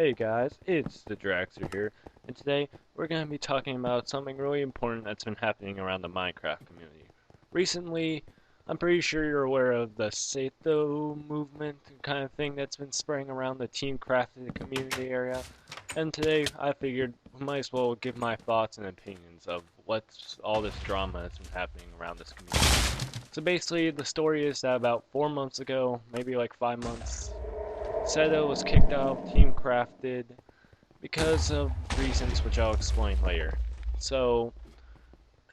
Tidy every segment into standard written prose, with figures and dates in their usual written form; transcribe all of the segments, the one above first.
Hey guys, it's the Draxer here, and today we're going to be talking about something really important that's been happening around the Minecraft community. Recently, I'm pretty sure you're aware of the Seto movement kind of thing that's been spreading around the Team Crafted community area, and today I figured I might as well give my thoughts and opinions of what's all this drama that's been happening around this community. So basically, the story is that about 4 months ago, maybe like 5 months, Seto was kicked out of Team Crafted because of reasons which I'll explain later. So,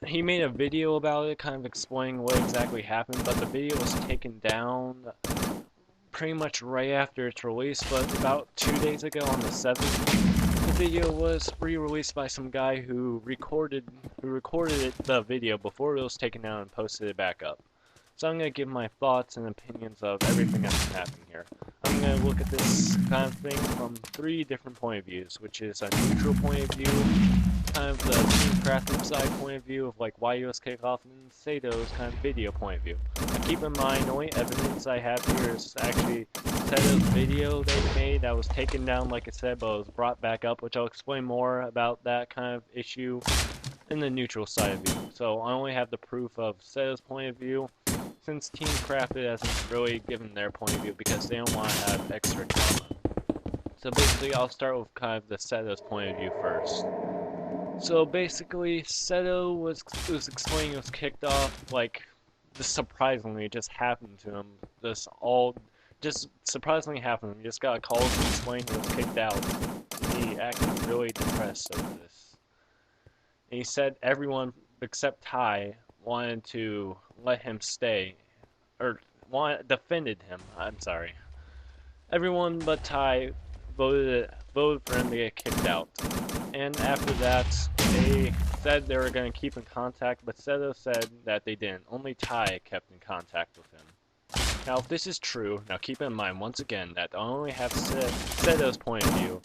he made a video about it, kind of explaining what exactly happened, but the video was taken down pretty much right after its release, but about 2 days ago on the 7th, the video was re-released by some guy who recorded the video before it was taken down and posted it back up. So I'm going to give my thoughts and opinions of everything that's been happening here. I'm going to look at this kind of thing from 3 different point of views, which is a neutral point of view, kind of the Team Crafted side point of view of like why he was kicked off, and Seto's kind of video point of view. Now keep in mind, the only evidence I have here is actually Seto's video they made that was taken down, like I said, but was brought back up, which I'll explain more about that kind of issue in the neutral side of view. So I only have the proof of Seto's point of view, since Team Crafted hasn't really given their point of view because they don't want to have extra drama. So basically, I'll start with kind of the Seto's point of view first. So basically, Seto was explaining he was kicked off, like, just surprisingly, it just happened to him. Just surprisingly happened to him. He just got a call to explain he was kicked out. He acted really depressed over this. And he said everyone except Ty wanted to let him stay, or defended him. I'm sorry. Everyone but Ty voted for him to get kicked out. And after that, they said they were going to keep in contact, but Seto said that they didn't. Only Ty kept in contact with him. Now, if this is true, now keep in mind once again that I only have Seto's point of view.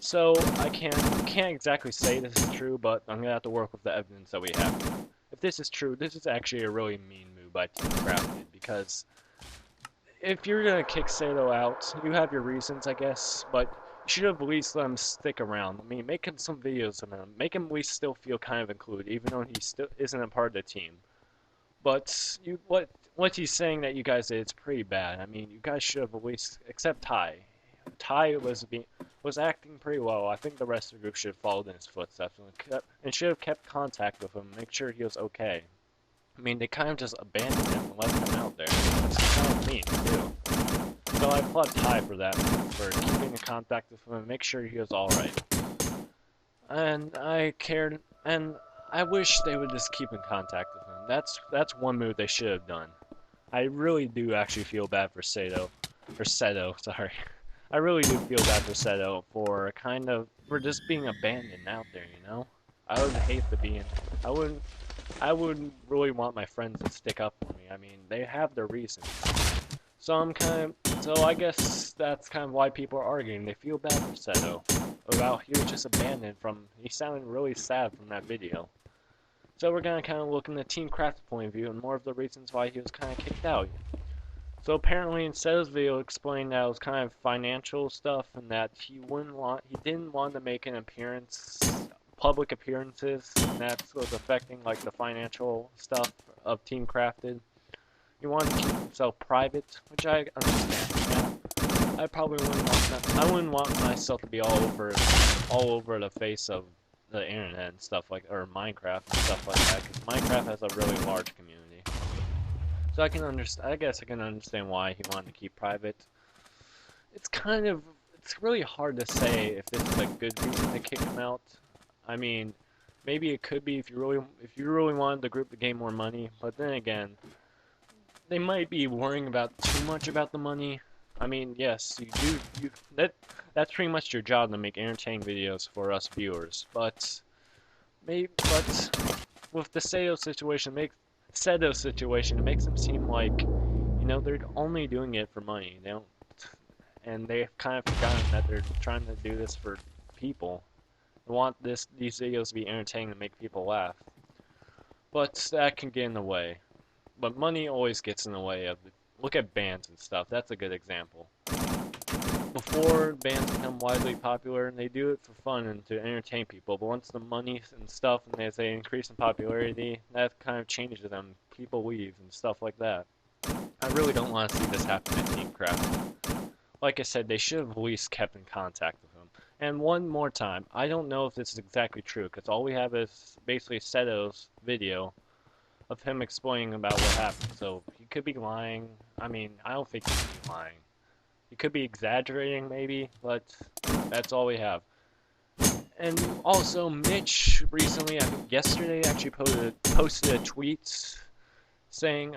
So I can't exactly say this is true, but I'm gonna have to work with the evidence that we have. If this is true, this is actually a really mean move by Team Crafted, because if you're gonna kick Seto out, you have your reasons, I guess, but you should have at least let him stick around. I mean, make him some videos of him, make him at least still feel kind of included, even though he still isn't a part of the team. But what he's saying that you guys did, it's pretty bad. I mean, you guys should have at least, except Ty. Ty was acting pretty well. I think the rest of the group should have followed in his footsteps and should have kept contact with him, make sure he was okay. I mean, they kind of just abandoned him and left him out there. That's kind of mean, too. So I applaud Ty for that, for keeping in contact with him and make sure he was alright. And I wish they would just keep in contact with him. That's one move they should have done. I really do actually feel bad for Seto, sorry. I really do feel bad for Seto for just being abandoned out there, you know? I would hate to be in. I wouldn't really want my friends to stick up for me. I mean, they have their reasons. So I guess that's kind of why people are arguing. They feel bad for Seto about he was just abandoned he sounded really sad from that video. So we're gonna kind of look in the Team Crafted point of view and more of the reasons why he was kind of kicked out. So apparently in Seto's video explained that it was kind of financial stuff and that he didn't want to make an appearance, public appearances, and that was affecting like the financial stuff of Team Crafted. He wanted to keep himself private, which I understand. Yeah. I probably wouldn't want that. I wouldn't want myself to be all over the face of the internet and stuff like, or Minecraft and stuff like that, because Minecraft has a really large community. So I guess I can understand why he wanted to keep private. It's really hard to say if this is a good reason to kick him out. I mean, maybe it could be if you really wanted the group to gain more money, but then again, they might be worrying about too much about the money. I mean, yes, that's pretty much your job to make entertaining videos for us viewers, but with the Seto situation, it makes them seem like, you know, they're only doing it for money. And they've kind of forgotten that they're trying to do this for people. They want these videos to be entertaining to make people laugh. But that can get in the way. But money always gets in the way of look at bands and stuff. That's a good example. before bands become widely popular, and they do it for fun and to entertain people. But once the money and stuff, and as they increase in popularity, that kind of changes them. People leave and stuff like that. I really don't want to see this happen at Team Crafted. Like I said, they should have at least kept in contact with him. And one more time, I don't know if this is exactly true, because all we have is basically Seto's video of him explaining about what happened. So he could be lying. I mean, I don't think he could be lying. He could be exaggerating, maybe, but that's all we have. And also, Mitch recently, I think yesterday, actually posted a tweet saying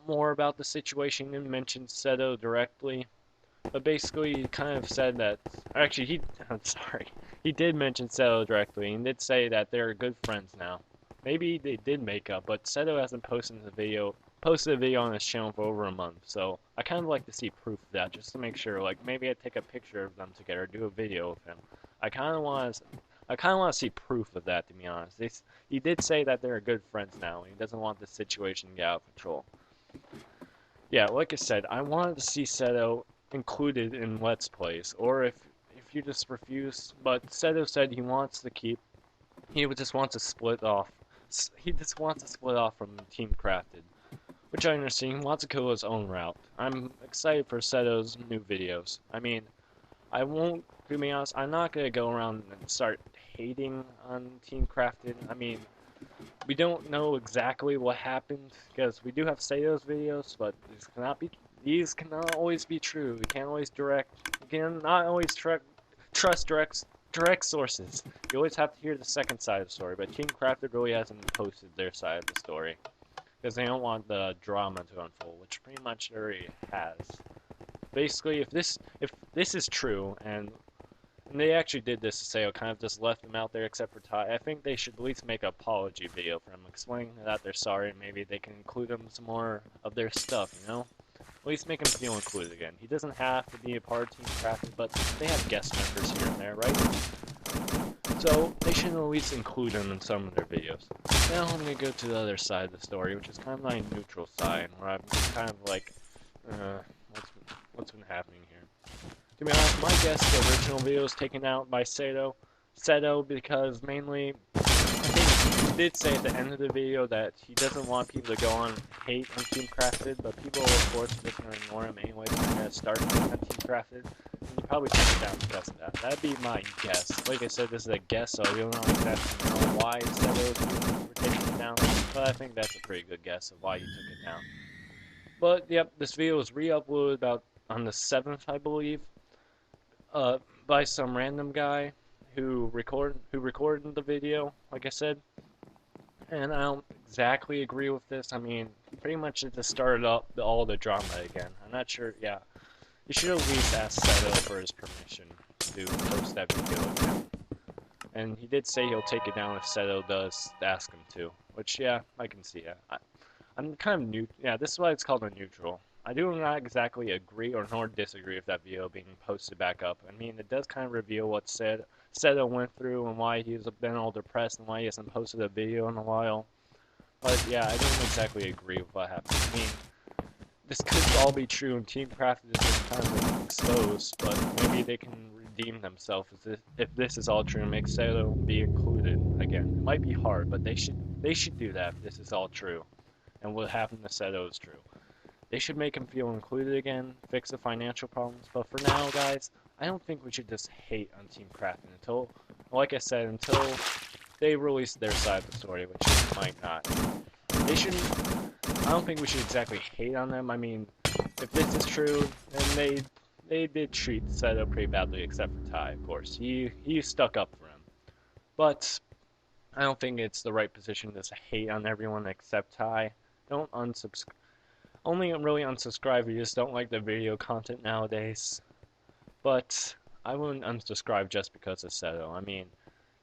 more about the situation and mentioned Seto directly. But basically, he kind of said that, actually, I'm sorry, he did mention Seto directly, and did say that they're good friends now. Maybe they did make up, but Seto hasn't posted a video on his channel for over a month, so I kind of like to see proof of that, just to make sure, like, maybe I take a picture of them together, do a video of him. I kind of want to see proof of that, to be honest. He did say that they're good friends now, and he doesn't want the situation to get out of control. Yeah, like I said, I wanted to see Seto included in Let's Plays, or if you just refuse, but Seto said he just wants to split off. He just wants to split off from Team Crafted, which I understand. He wants to go his own route. I'm excited for Seto's new videos. I mean, I won't, to be honest, I'm not going to go around and start hating on Team Crafted. I mean, we don't know exactly what happened, because we do have Seto's videos, but these cannot always be true. We can't always trust direct sources. You always have to hear the second side of the story, but Team Crafted really hasn't posted their side of the story, because they don't want the drama to unfold, which pretty much already has. Basically, if this is true, and they actually did this to say, kind of just left them out there except for Ty, I think they should at least make an apology video for him, explaining that they're sorry, and maybe they can include him some more of their stuff, you know? At least make him feel included again. He doesn't have to be a part of Team Crafted, but they have guest members here and there, right? So they should at least include him in some of their videos. Now I'm going to go to the other side of the story, which is kind of my neutral side, where I'm kind of like, what's been happening here? To be honest, my guess the original video was taken out by Seto, because mainly, I think he did say at the end of the video that he doesn't want people to go on and hate on Team Crafted, but people, of course, are just going to ignore him anyway, so they're going to start on Team Crafted, and he probably took it down because of that. That'd be my guess. Like I said, this is a guess, so you don't exactly know why Seto were taking it down, but I think that's a pretty good guess of why he took it down. But, yep, this video was re-uploaded about on the 7th, I believe, by some random guy who recorded the video, like I said. And I don't exactly agree with this. I mean, pretty much it just started up all the drama again. I'm not sure, yeah. You should at least ask Seto for his permission to post that video again. And he did say he'll take it down if Seto does ask him to. Which, yeah, I can see it. I'm kind of new. Yeah, this is why it's called a neutral. I do not exactly agree or nor disagree with that video being posted back up. I mean, it does kind of reveal what Seto went through and why he's been all depressed and why he hasn't posted a video in a while. But yeah, I don't exactly agree with what happened. I mean, this could all be true and Team Crafted is just kind of exposed, but maybe they can redeem themselves if this is all true and make Seto be included again. It might be hard, but they should do that if this is all true. And what happened to Seto is true. They should make him feel included again, fix the financial problems, but for now, guys, I don't think we should just hate on Team Crafted until, like I said, until they release their side of the story, which they might not. I don't think we should exactly hate on them. I mean, if this is true, then they did treat Seto pretty badly, except for Ty, of course. He stuck up for him. But I don't think it's the right position to hate on everyone except Ty. Don't unsubscribe. Only really unsubscribe if you just don't like the video content nowadays. But I wouldn't unsubscribe just because of Seto. I mean,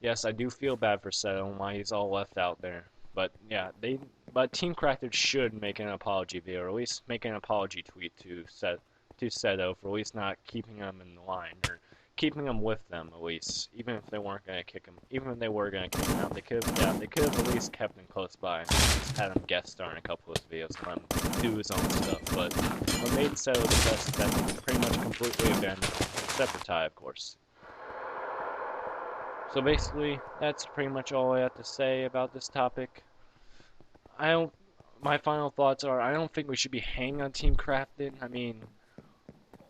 yes, I do feel bad for Seto and why he's all left out there. But yeah, but Team Crafted should make an apology video, or at least make an apology tweet to Seto for at least not keeping him in the line, or keeping him with them at least, even if they weren't gonna kick him. Even if they were gonna kick him out, they could have at least kept him close by, and just had him guest star in a couple of his videos, let him do his own stuff. But what made Seto the best is that he pretty much completely abandoned separate tie, of course. So basically, that's pretty much all I have to say about this topic. I don't. My final thoughts are: I don't think we should be hanging on Team Crafted. I mean,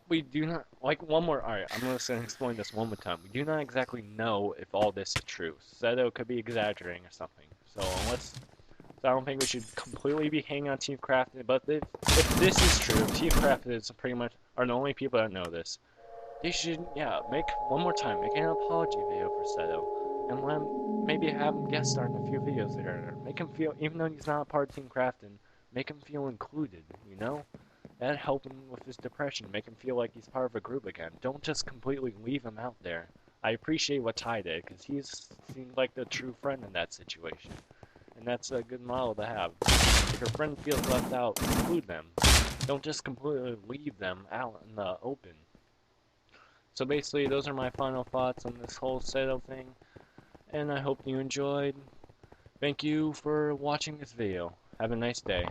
we do not like one more. All right, I'm just gonna explain this one more time. We do not exactly know if all this is true. Seto could be exaggerating or something. So I don't think we should completely be hanging on Team Crafted. But if this is true, if Team Crafted is pretty much are the only people that know this, they should, yeah, make one more time, make an apology video for Seto, and let him, maybe have him guest star in a few videos there. Make him feel, even though he's not a part of Team Crafton, make him feel included, you know? That'd help him with his depression, make him feel like he's part of a group again. Don't just completely leave him out there. I appreciate what Ty did, because he's seemed like the true friend in that situation. And that's a good model to have. If your friend feels left out, include them. Don't just completely leave them out in the open. So basically, those are my final thoughts on this whole Seto thing, and I hope you enjoyed. Thank you for watching this video. Have a nice day.